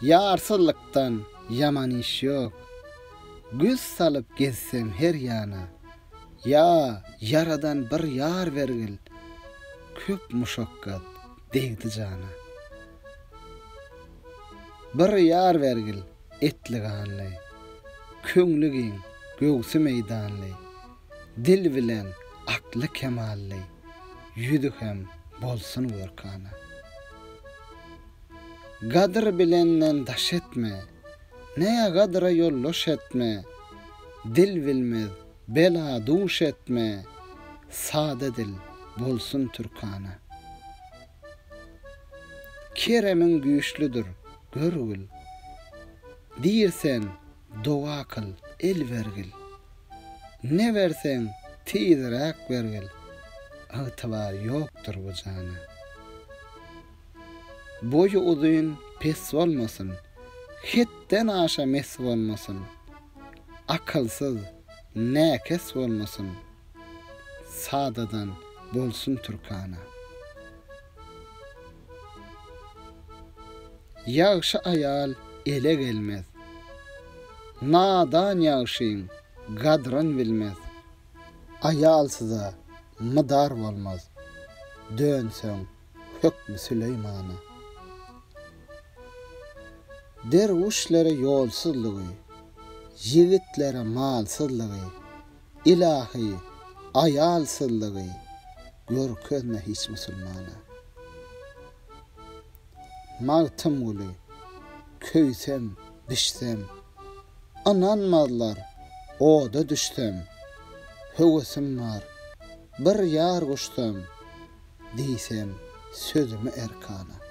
Yarsızlıktan yaman iş yok. Güz salıp gezsem her yana. Ya yaradan bir yar vergil. Köp muşakkat değdi cana. Bir yar vergil etli ganlay. Köňlügiň göwsü meýdanly. Dil bilen akly kemally. Ýüzü hem bolsun görkana. Gadyr bilenden daş etme. Näme gadyra ýolloş etme. Dil bilmez bela duş etme. Sade dil bolsun türkana. Keremin güýçlüdür görgül. Diýersen doga kıl el vergil. Ne versen tizrak vergil. Agtybar ýokdur bu jana. Boyu uzun pes bolmasyn. Hetden aşa mes bolmasyn. Akylsyz näkes bolmasyn. Sadadan bolsun türkana. Ýagşy aýal ele gelmez. Nadan ýagşyň gadryn bilmez. Aýalsyza mydar bolmaz. Dönseň hökmü Süleýmana. Derwişlere ýolsuzlygy, yigitlere malsızlygy, ilahy aýalsızlygy görkezme hiç musulmana. Magtym uly, köýsem, bişsem, ananmazlar, oda düşsem, höwesim bar, bir ýar guşsam, diýsem sözümi erkana.